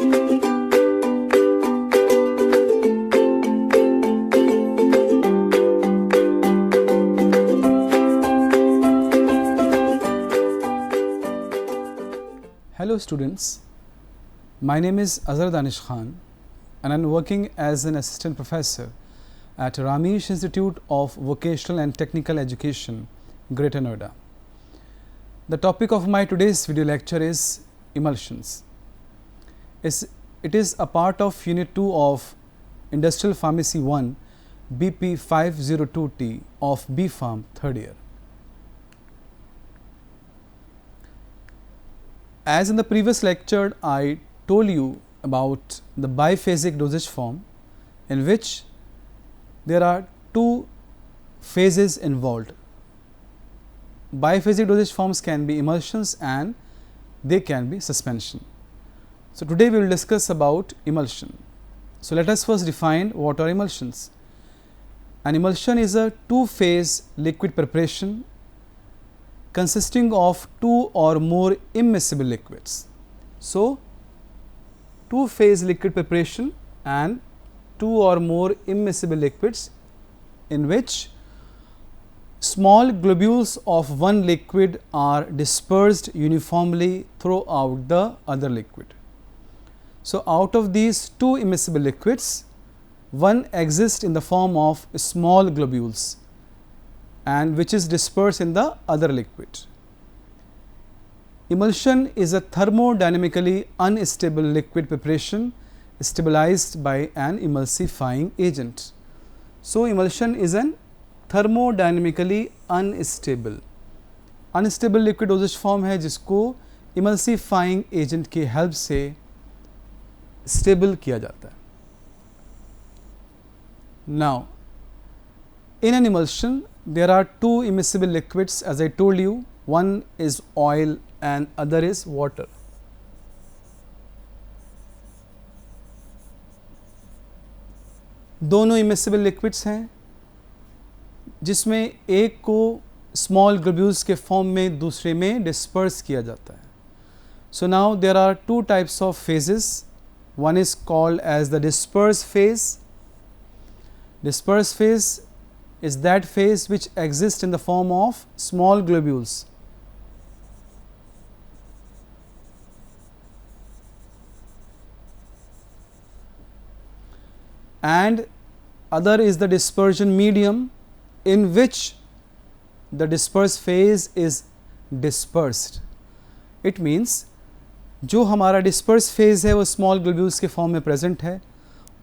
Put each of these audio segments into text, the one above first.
Hello students, my name is Azhar Danish Khan and I am working as an assistant professor at Ramesh Institute of Vocational and Technical Education, Greater Noida. The topic of my today's video lecture is emulsions. It is a part of Unit 2 of Industrial Pharmacy 1 BP 502T of B Pharm 3rd year. As in the previous lecture, I told you about the biphasic dosage form, in which there are two phases involved. Biphasic dosage forms can be emulsions and they can be suspension. So, today we will discuss about emulsion. So, let us first define what are emulsions. An emulsion is a two-phase liquid preparation consisting of two or more immiscible liquids. So, two-phase liquid preparation and two or more immiscible liquids in which small globules of one liquid are dispersed uniformly throughout the other liquid. So, out of these two immiscible liquids, one exists in the form of small globules and which is dispersed in the other liquid. Emulsion is a thermodynamically unstable liquid preparation stabilized by an emulsifying agent. So, emulsion is an thermodynamically unstable liquid dosage form है जिसको emulsifying agent की help से stable किया जाता है. Now, in an emulsion, there are two immiscible liquids, as I told you. One is oil and other is water. दोनों immiscible liquids हैं जिसमें एक को small globules के form में दूसरे में disperse किया जाता है. So, now there are two types of phases. One is called as the disperse phase. Disperse phase is that phase which exists in the form of small globules. And other is the dispersion medium in which the disperse phase is dispersed. It means जो हमारा disperse phase है वो small globules के form में present है,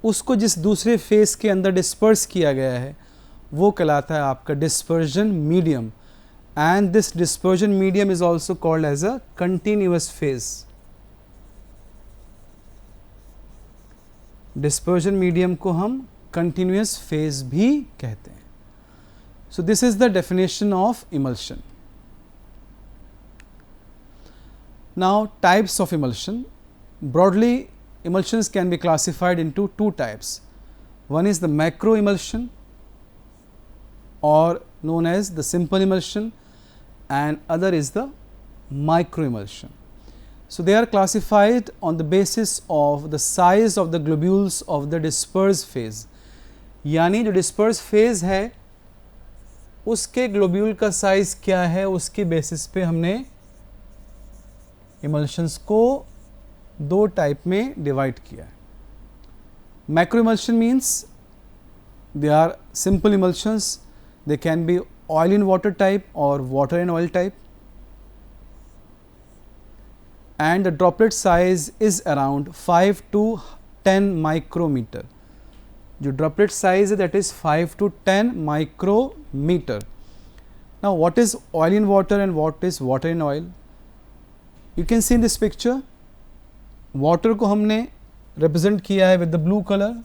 उसको जिस दूसरे phase के अंदर disperse किया गया है वो कहलाता है आपका dispersion medium, and this dispersion medium is also called as a continuous phase. Dispersion medium को हम continuous phase भी कहते हैं. So, this is the definition of emulsion. Now, types of emulsion. Broadly, emulsions can be classified into two types. One is the macro emulsion, or known as the simple emulsion, and other is the micro emulsion. So, they are classified on the basis of the size of the globules of the disperse phase. यानी जो disperse phase है उसके globule का size क्या है, उसके basis पे हमने emulsions को दो type में divide किया है. Macro emulsion means they are simple emulsions. They can be oil in water type or water in oil type, and the droplet size is around 5 to 10 micrometer. जो droplet size है that is 5 to 10 micrometer. Now, what is oil in water and what is water in oil? You can see in this picture, water को हमने represent किया है with the blue color,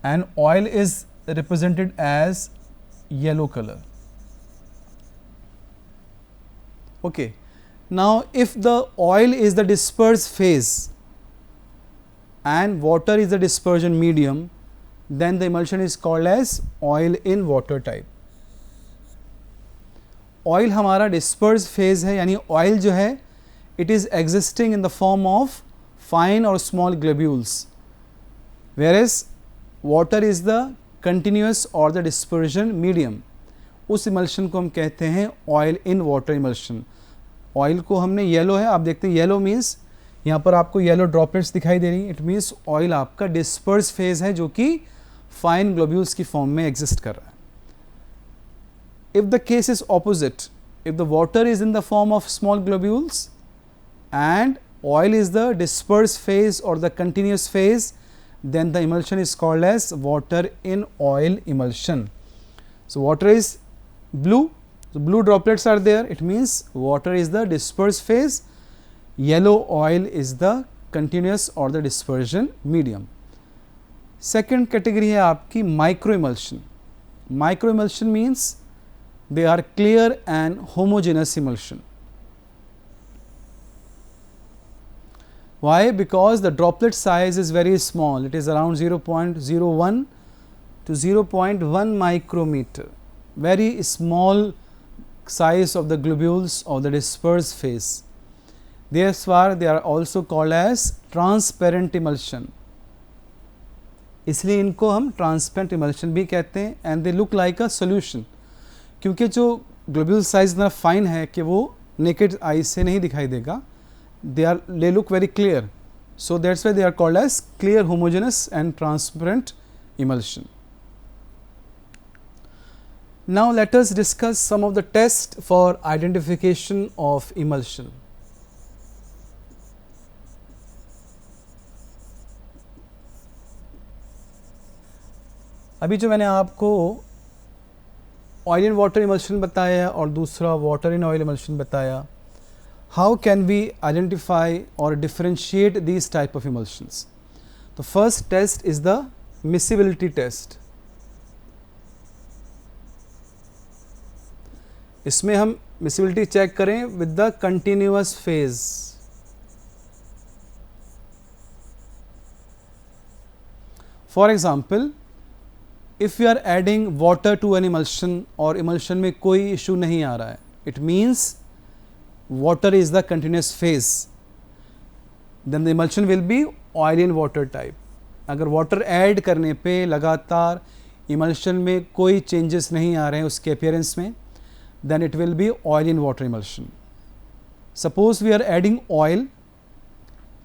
and oil is represented as yellow color. Okay. Now, if the oil is the disperse phase and water is the dispersion medium, then the emulsion is called as oil in water type. Oil हमारा disperse phase है, यानी oil जो है it is existing in the form of fine और small globules, whereas water is the continuous और the dispersion medium. उस emulsion को हम कहते हैं oil in water emulsion. Oil को हमने येलो है, आप देखते हैं येलो मीन्स यहाँ पर आपको येलो ड्रॉपलेट्स दिखाई दे रही हैं, इट मीन्स ऑयल आपका डिस्पर्स फेज है जो कि फाइन ग्लोब्यूल्स की फॉर्म में एग्जिस्ट कर रहा है। If the case is opposite, if the water is in the form of small globules and oil is the disperse phase or the continuous phase, then the emulsion is called as water in oil emulsion. So water is blue, so blue droplets are there, it means water is the disperse phase, yellow oil is the continuous or the dispersion medium. Second category है आपकी micro emulsion. Micro emulsion means they are clear and homogeneous emulsion. Why? Because the droplet size is very small, it is around 0.01 to 0.1 micrometer, very small size of the globules of the dispersed phase. Therefore, they are also called as transparent emulsion. इसलिए इनको हम transparent emulsion भी कहते हैं, and they look like a solution, क्योंकि जो globule size इतना fine है कि वो naked eye से नहीं दिखाई देगा, they look very clear, so that's why they are called as clear, homogeneous and transparent emulsion. Now let us discuss some of the tests for identification of emulsion. अभी जो मैंने आपको ऑयल इन वाटर इमल्शन बताया और दूसरा water in oil emulsion बताया, how can we identify or differentiate these type of emulsions? The first test is the miscibility test. इसमें हम miscibility चेक करें with the continuous phase. For example, if we are adding water to an emulsion और emulsion में कोई issue नहीं आ रहा है, it means water is the continuous phase, then the emulsion will be oil in water type. अगर water add करने पे लगातार emulsion में कोई changes नहीं आ रहे हैं उसके appearance में, then it will be oil in water emulsion. Suppose we are adding oil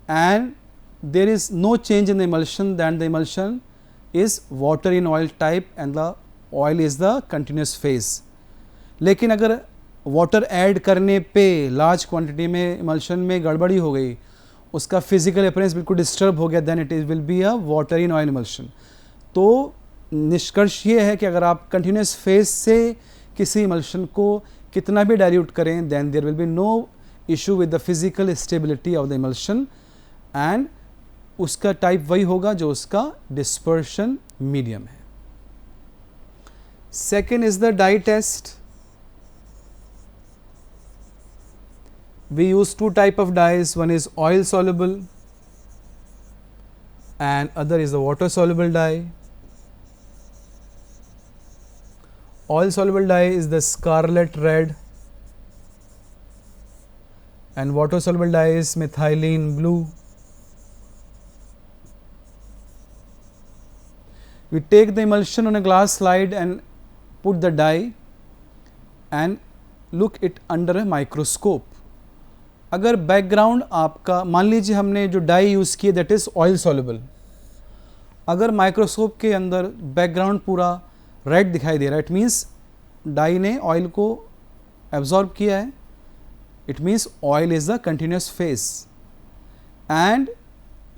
and there is no change in the emulsion, then the emulsion is water in oil type and the oil is the continuous phase. लेकिन अगर water add करने पे large quantity में emulsion में गड़बड़ी हो गई, उसका फिजिकल अपीयरेंस बिल्कुल डिस्टर्ब हो गया, then it will be a water in oil emulsion. तो निष्कर्ष ये है कि अगर आप कंटिन्यूस फेज से किसी इमल्शन को कितना भी डाइल्यूट करें, then there will be no issue with the physical stability of the emulsion and उसका टाइप वही होगा जो उसका डिस्पर्शन मीडियम है। Second is the dye test. We use two type of dyes, one is oil soluble and other is the water soluble dye. Oil soluble dye is the scarlet red and water soluble dye is methylene blue. We take the emulsion on a glass slide and put the dye and look it under a microscope. अगर background आपका, मान लीजिए हमने जो dye use की that is oil soluble, अगर microscope के अंदर बैकग्राउंड पूरा रेड दिखाई दे रहा है, इट मीन्स डाई ने ऑयल को एब्जॉर्ब किया है, it means oil is the continuous phase. And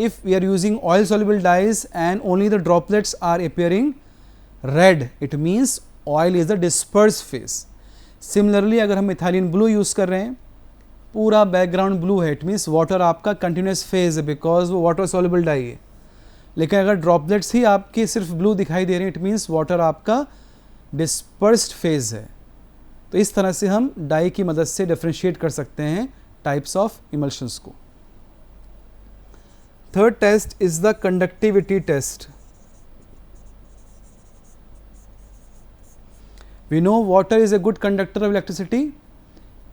if we are using oil soluble dyes and only the droplets are appearing red, it means oil is the disperse phase. Similarly अगर हम methylene blue use कर रहे हैं, पूरा background blue है, it means water आपका continuous phase है because वो वाटर सॉल्युबल डाई है. लेकिन अगर ड्रॉपलेट्स ही आपके सिर्फ ब्लू दिखाई दे रहे हैं, इट मीन्स वाटर आपका डिस्पर्स्ड फेज है. तो इस तरह से हम डाई की मदद से डिफ्रेंशिएट कर सकते हैं टाइप्स ऑफ इमल्शंस को. Third test is the conductivity test. We know water is a good conductor of electricity.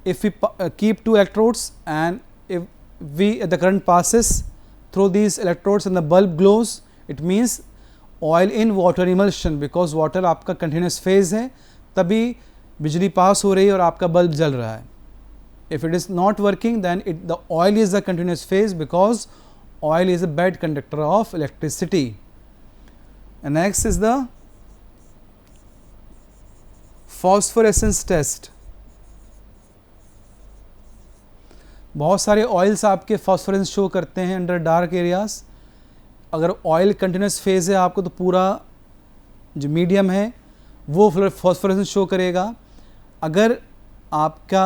If we keep two electrodes and if the current passes through these electrodes and the bulb glows, it means oil in water emulsion, because water आपका continuous phase है, तभी बिजली पास हो रही है और आपका bulb जल रहा है. If it is not working, then the oil is the continuous phase, because oil is a bad conductor of electricity. And next is the phosphorescence test. बहुत सारे ऑयल्स आपके फॉस्फोरेंस शो करते हैं अंडर डार्क एरियाज. अगर oil continuous phase है आपको, तो पूरा जो मीडियम है वो फॉस्फोरेंस शो करेगा. अगर आपका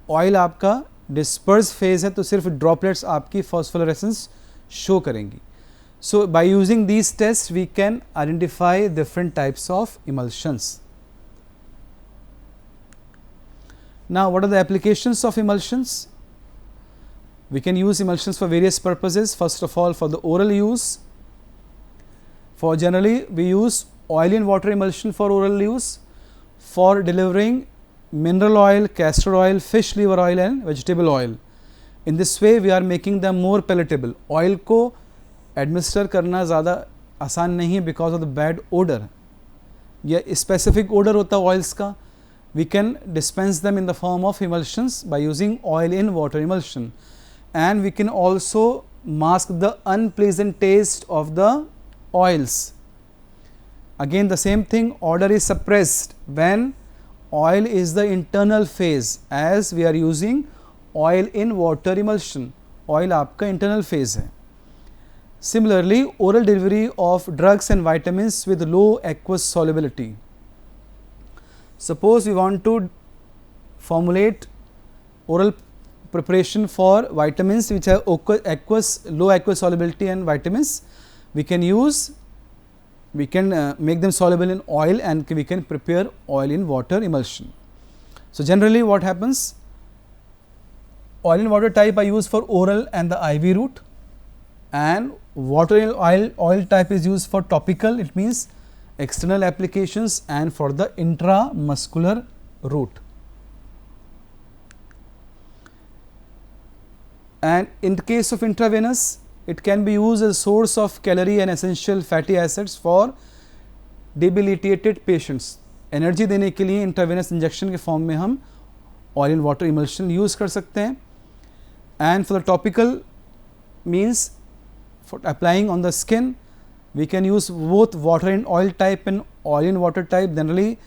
ऑयल आपका डिस्पर्स फेज है तो सिर्फ ड्रॉपलेट्स आपकी फॉस्फोरेसेंस शो करेंगी. So by using these test we can identify different types of emulsions. Now what are the applications of emulsions? We can use emulsions for various purposes. First of all, for the oral use. For generally, we use oil in water emulsion for oral use. For delivering mineral oil, castor oil, fish liver oil and vegetable oil. In this way, we are making them more palatable. Oil को administer करना ज़्यादा आसान नहीं है because of the bad odor. या specific odor होता है oils का. We can dispense them in the form of emulsions by using oil in water emulsion. And we can also mask the unpleasant taste of the oils. Again the same thing, odor is suppressed when oil is the internal phase, as we are using oil in water emulsion. Oil आपका internal phase है. Similarly, oral delivery of drugs and vitamins with low aqueous solubility. Suppose we want to formulate oral preparation for vitamins which have low aqueous solubility and vitamins, we can make them soluble in oil and we can prepare oil in water emulsion. So generally what happens, oil in water type are used for oral and the IV route, and water in oil type is used for topical, it means external applications, and for the intramuscular route. And in the case of intravenous, it can be used as a source of calorie and essential fatty acids for debilitated patients. Energy देने के लिए intravenous injection के form में हम oil in water emulsion use कर सकते हैं. And for the topical means for applying on the skin, we can use both water in oil type and oil in water type. Generally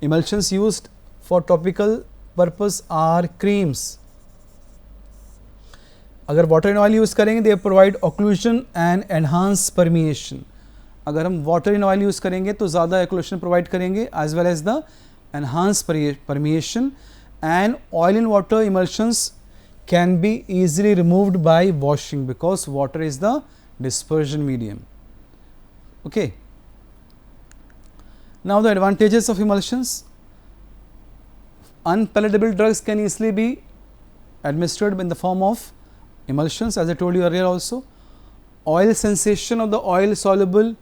emulsions used for topical purpose are creams. अगर water in oil use करेंगे, they provide occlusion and enhance permeation. अगर हम water in oil use करेंगे तो ज़्यादा occlusion provide करेंगे as well as the enhance permeation. And oil in water emulsions can be easily removed by washing because water is the dispersion medium. Okay. Now the advantages of emulsions. Unpalatable drugs can easily be administered in the form of emulsions, as I told you earlier also. Oil sensation of the oil soluble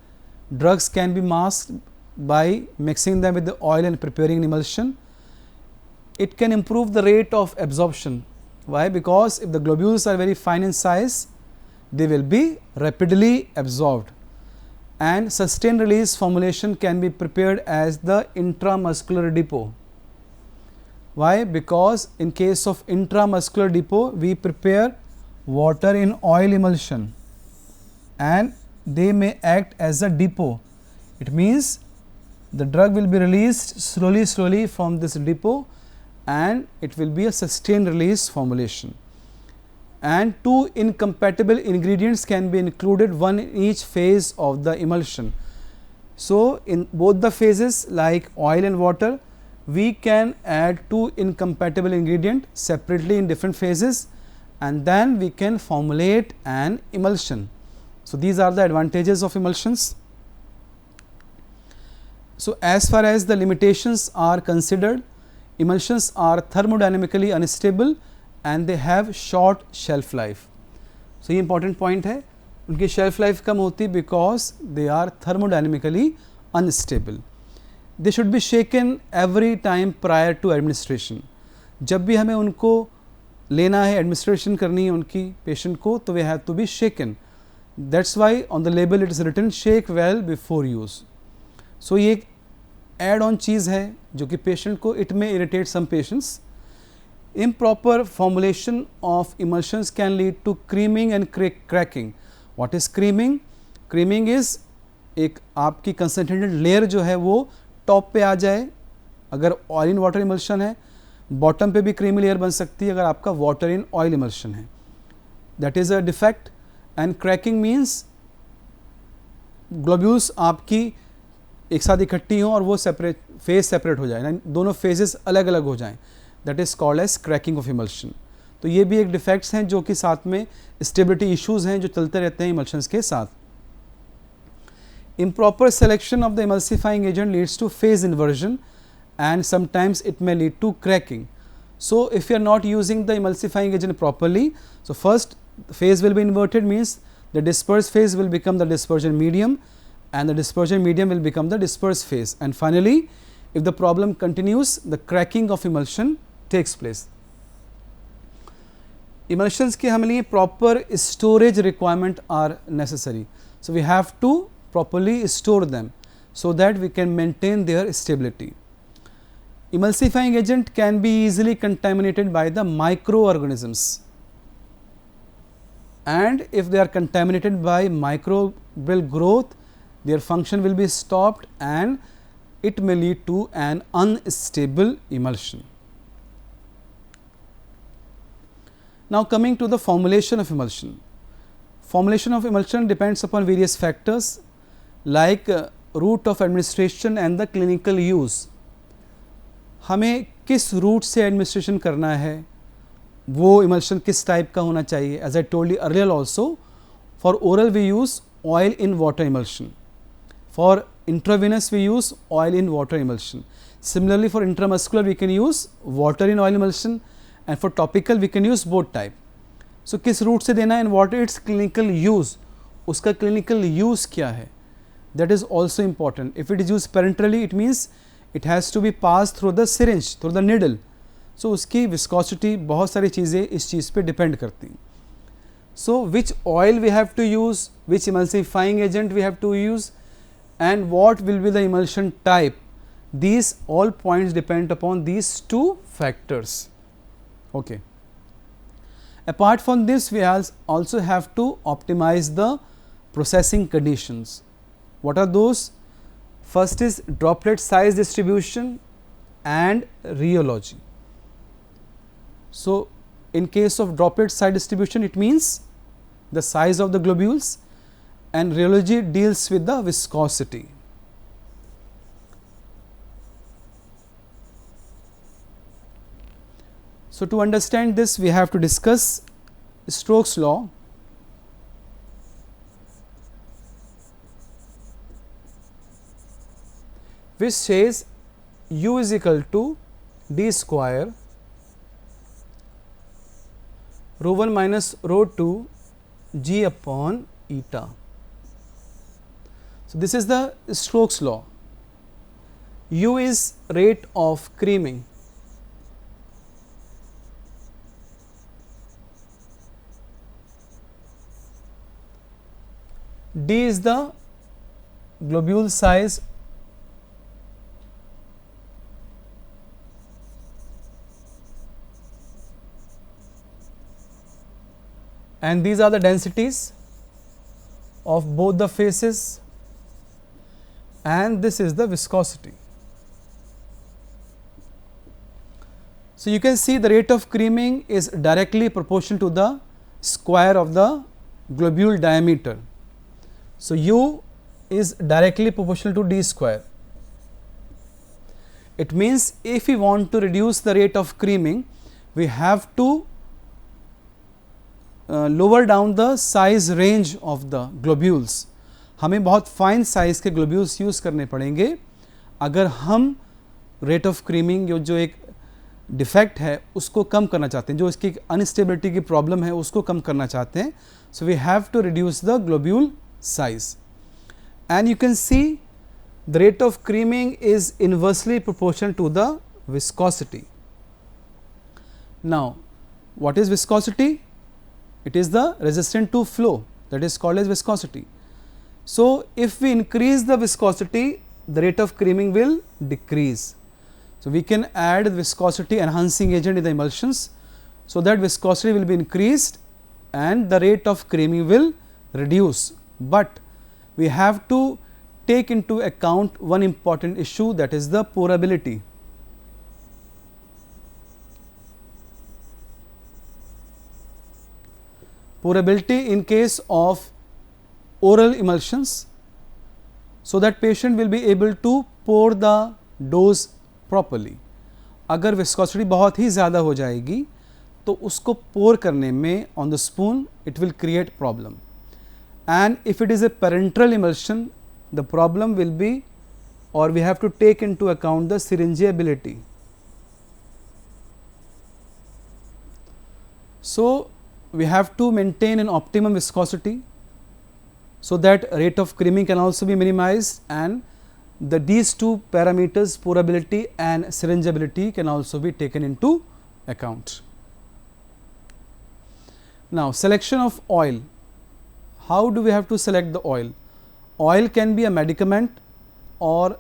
drugs can be masked by mixing them with the oil and preparing an emulsion. It can improve the rate of absorption. Why? Because if the globules are very fine in size, they will be rapidly absorbed. And sustained release formulation can be prepared as the intramuscular depot. Why? Because in case of intramuscular depot, we prepare water in oil emulsion and they may act as a depot. It means the drug will be released slowly from this depot and it will be a sustained release formulation. And two incompatible ingredients can be included, one in each phase of the emulsion. So in both the phases like oil and water, we can add two incompatible ingredients separately in different phases and then we can formulate an emulsion. So these are the advantages of emulsions. So as far as the limitations are considered, emulsions are thermodynamically unstable and they have short shelf life. So ये important point है, उनकी shelf life कम होती because they are thermodynamically unstable. They should be shaken every time prior to administration. जब भी हमें उनको लेना है, एडमिनिस्ट्रेशन करनी है उनकी पेशेंट को, तो we have to be shaken. That's why on the label it is written shake well before use. So ये एक एड ऑन चीज़ है जो कि पेशेंट को, it may irritate some patients. Improper formulation of emulsions can lead to creaming and cracking. What is creaming? Creaming is एक आपकी concentrated layer जो है वो टॉप पे आ जाए. अगर ऑयल इन वाटर इमल्शन है, बॉटम पे भी क्रीमी लेयर बन सकती है अगर आपका वाटर इन ऑयल इमल्शन है. That is a defect. And cracking means globules आपकी एक साथ इकट्ठी हों और वो सेपरेट, फेज सेपरेट हो जाए, दोनों फेजेस अलग अलग हो जाएं. That is called as cracking of emulsion. तो ये भी एक डिफेक्ट्स हैं जो कि साथ में स्टेबिलिटी इश्यूज हैं जो चलते रहते हैं इमल्शंस के साथ. Improper selection of the emulsifying agent leads two phase inversion and sometimes it may lead to cracking. So if you are not using the emulsifying agent properly, so first phase will be inverted, means the dispersed phase will become the dispersion medium and the dispersion medium will become the dispersed phase, and finally if the problem continues, the cracking of emulsion takes place. Emulsions के हमारे लिए proper storage requirement are necessary, so we have to properly store them so that we can maintain their stability. Emulsifying agent can be easily contaminated by the microorganisms, and if they are contaminated by microbial growth, their function will be stopped and it may lead to an unstable emulsion. Now coming to the formulation of emulsion. Formulation of emulsion depends upon various factors like route of administration and the clinical use. हमें किस route से administration करना है, वो emulsion किस type का होना चाहिए. As I told you earlier also, for oral we use oil in water emulsion, for intravenous we use oil in water emulsion. Similarly for intramuscular we can use water in oil emulsion, and for topical we can use both type. So किस route से देना है and what it's clinical use, उसका clinical use क्या है, that is also important. If it is use parenterally, it means it has to be passed through the syringe, through the needle. So उसकी viscosity, बहुत सारी चीज़ें इस चीज़ पे depend करती हैं. So which oil we have to use, which emulsifying agent we have to use, and what will be the emulsion type, these all points depend upon these two factors. Okay. Apart from this, we also have to optimize the processing conditions. What are those? First is droplet size distribution and rheology. So in case of droplet size distribution, it means the size of the globules, and rheology deals with the viscosity. So to understand this, we have to discuss Stokes' law. Which says U is equal to d square rho 1 minus rho 2 g upon eta. So this is the Stokes' law. U is rate of creaming. D is the globule size and these are the densities of both the faces, and this is the viscosity. So you can see the rate of creaming is directly proportional to the square of the globule diameter. So U is directly proportional to d square. It means if we want to reduce the rate of creaming, we have to lower down the size range of the globules. हमें बहुत fine size के globules use करने पड़ेंगे अगर हम rate of creaming जो एक defect है उसको कम करना चाहते हैं, जो इसकी अनस्टेबिलिटी की प्रॉब्लम है उसको कम करना चाहते हैं. So we have to reduce the globule size, and you can see the rate of creaming is inversely proportional to the viscosity. Now, what is viscosity? It is the resistance to flow, that is called as viscosity. So, if we increase the viscosity, the rate of creaming will decrease. So, we can add viscosity enhancing agent in the emulsions, so that viscosity will be increased and the rate of creaming will reduce. But we have to take into account one important issue, that is the pourability. Pourability in case of oral emulsions, so that patient will be able to pour the dose properly. अगर viscosity बहुत ही ज़्यादा हो जाएगी तो उसको pour करने में on the spoon it will create problem. And if it is a parenteral emulsion, the problem will be, or we have to take into account the syringeability. So, we have to maintain an optimum viscosity, so that rate of creaming can also be minimized, and these two parameters, pourability and syringeability, can also be taken into account. Now, selection of oil. How do we have to select the oil? Oil can be a medicament or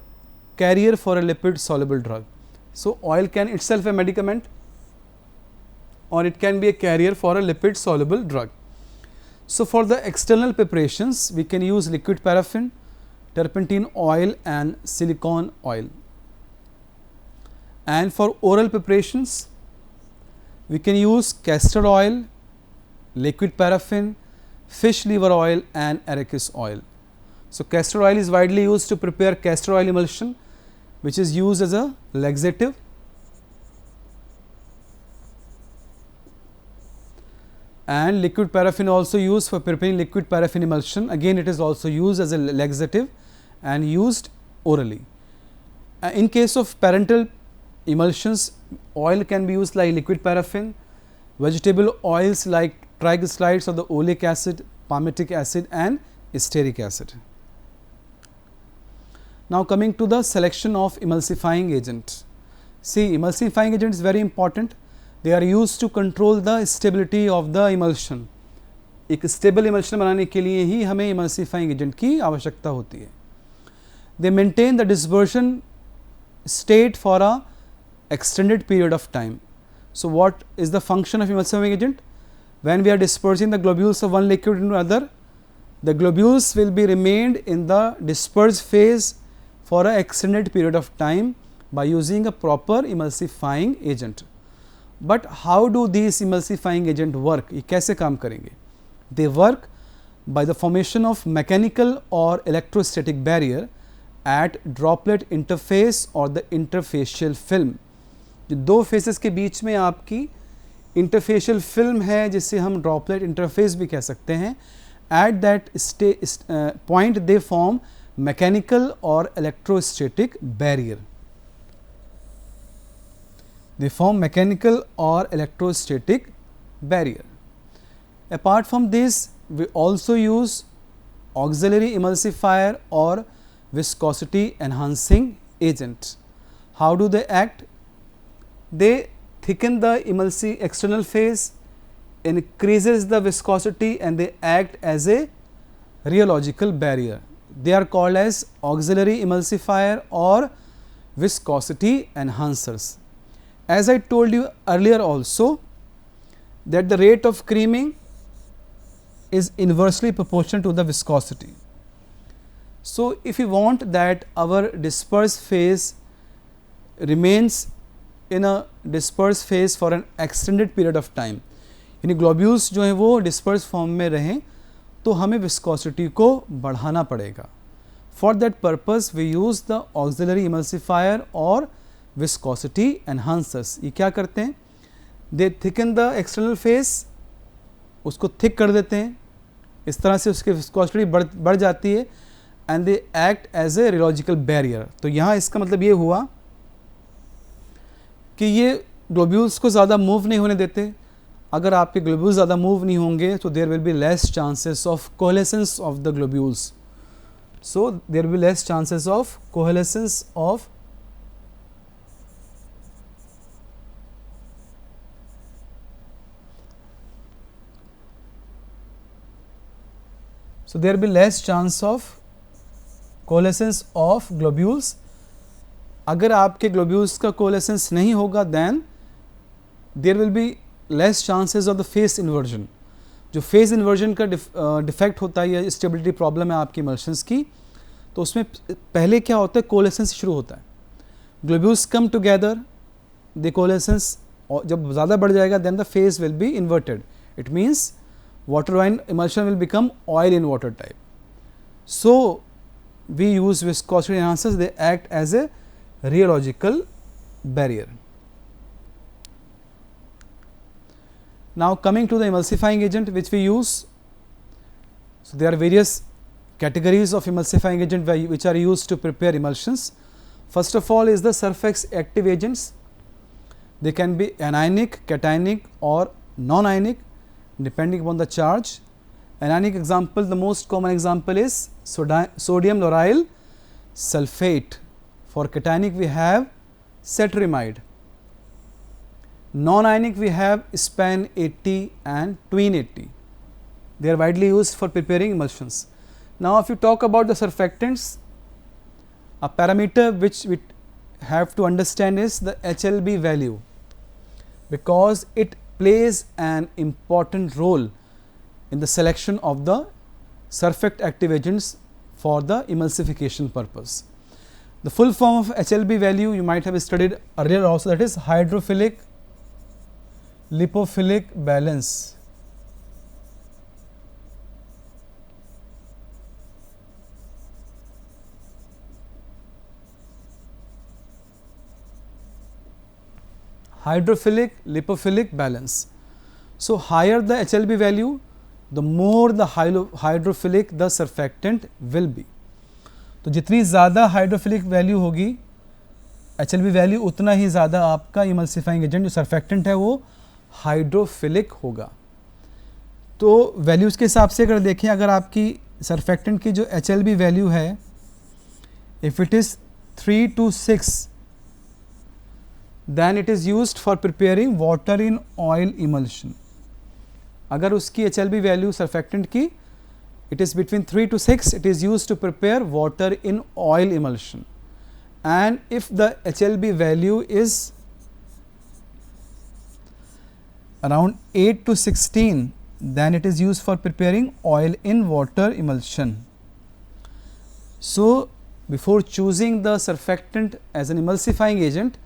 carrier for a lipid soluble drug. So, oil can itself a medicament, or it can be a carrier for a lipid soluble drug. So, for the external preparations, we can use liquid paraffin, turpentine oil and silicone oil. And for oral preparations, we can use castor oil, liquid paraffin, fish liver oil and arachis oil. So, castor oil is widely used to prepare castor oil emulsion, which is used as a laxative. And liquid paraffin also used for preparing liquid paraffin emulsion. Again, it is also used as a laxative and used orally. In case of parenteral emulsions, oil can be used like liquid paraffin, vegetable oils like triglycerides of the oleic acid, palmitic acid and stearic acid. Now, coming to the selection of emulsifying agent. See, emulsifying agent is very important. They are used to control the stability of the emulsion. एक stable emulsion बनाने के लिए ही हमें emulsifying agent की आवश्यकता होती है. They maintain the dispersion state for a extended period of time. So, what is the function of emulsifying agent? When we are dispersing the globules of one liquid into another, the globules will be remained in the dispersed phase for an extended period of time by using a proper emulsifying agent. But how do these emulsifying agent work? ये कैसे काम करेंगे? They work by the formation of mechanical or electrostatic barrier at droplet interface or the interfacial film. जो दो faces के बीच में आपकी interfacial film है, जिसे हम ड्रॉपलेट इंटरफेस भी कह सकते हैं, at that point they form mechanical और electrostatic barrier. They form mechanical or electrostatic barrier. Apart from this, we also use auxiliary emulsifier or viscosity enhancing agent. How do they act? They thicken the external phase, increases the viscosity and they act as a rheological barrier. They are called as auxiliary emulsifier or viscosity enhancers. As I told you earlier also, that the rate of creaming is inversely proportional to the viscosity. So, if we want that our dispersed phase remains in a dispersed phase for an extended period of time, यानी globules जो हैं वो dispersed form में रहें, तो हमें viscosity को बढ़ाना पड़ेगा. For that purpose, we use the auxiliary emulsifier or viscosity enhancers. ये क्या करते हैं? They thicken the external phase, उसको thick कर देते हैं, इस तरह से उसकी viscosity बढ़ जाती है, and they act as a rheological barrier. तो यहाँ इसका मतलब ये हुआ कि ये globules को ज़्यादा move नहीं होने देते. अगर आपके globules ज़्यादा move नहीं होंगे तो there will be less chances of coalescence of the globules. So there will be less chances of coalescence of coalescence of globules. अगर आपके globules का coalescence नहीं होगा then there will be less chances of the phase inversion. जो phase inversion का defect होता है या stability problem है आपकी emulsions की, तो उसमें पहले क्या होता है, coalescence शुरू होता है. Globules come together, the coalescence जब ज़्यादा बढ़ जाएगा then the phase will be inverted. It means water wine emulsion will become oil in water type. So we use viscosity enhancers, they act as a rheological barrier. Now coming to the emulsifying agent which we use. So there are various categories of emulsifying agent which are used to prepare emulsions. First of all is the surface active agents. They can be anionic, cationic or non-ionic depending upon the charge. Anionic example, the most common example is sodium lauryl sulphate. For cationic we have cetrimide. Non-ionic we have span 80 and tween 80. They are widely used for preparing emulsions. Now if you talk about the surfactants, a parameter which we have to understand is the HLB value, because it plays an important role in the selection of the surfactant active agents for the emulsification purpose. The full form of HLB value you might have studied earlier also, that is hydrophilic lipophilic balance. Hydrophilic lipophilic balance. So higher the HLB value, the more the hydrophilic the surfactant will be. तो जितनी ज़्यादा hydrophilic value होगी HLB value, उतना ही ज़्यादा आपका emulsifying agent जो surfactant है वो हाइड्रोफिलिक होगा. तो वैल्यूज़ के हिसाब से अगर देखें, अगर आपकी सर्फेक्टेंट की जो HLB वैल्यू है, if it is 3 to 6, then it is used for preparing water in oil emulsion. अगर उसकी HLB वैल्यू सर्फेक्टेंट की it is between 3 to 6, it is used to prepare water in oil emulsion. And if the HLB value is around 8 to 16, then it is used for preparing oil in water emulsion. So before choosing the surfactant as an emulsifying agent,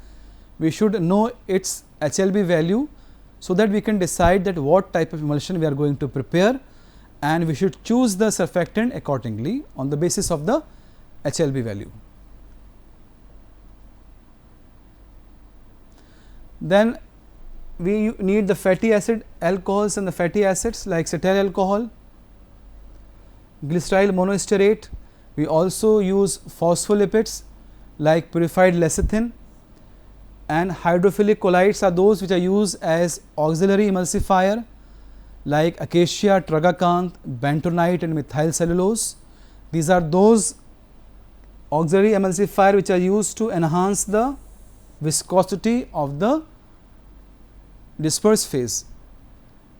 we should know its HLB value so that we can decide that what type of emulsion we are going to prepare, and we should choose the surfactant accordingly on the basis of the HLB value. Then we need the fatty acid alcohols and the fatty acids like cetyl alcohol, glyceryl monostearate. We also use phospholipids like purified lecithin, and hydrophilic colloids are those which are used as auxiliary emulsifier like acacia, tragacanth, bentonite and methyl cellulose. These are those auxiliary emulsifier which are used to enhance the viscosity of the dispersed phase.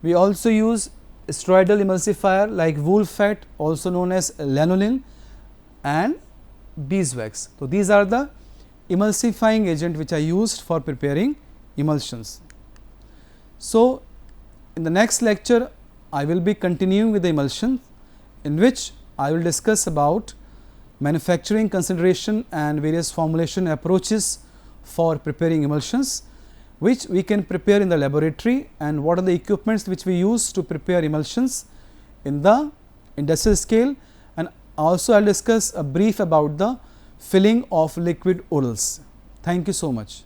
We also use steroidal emulsifier like wool fat, also known as lanolin, and beeswax. So these are the emulsifying agent which are used for preparing emulsions. So in the next lecture I will be continuing with the emulsion, in which I will discuss about manufacturing consideration and various formulation approaches for preparing emulsions, which we can prepare in the laboratory, and what are the equipments which we use to prepare emulsions in the industrial scale, and also I will discuss a brief about the filling of liquid orals. Thank you so much.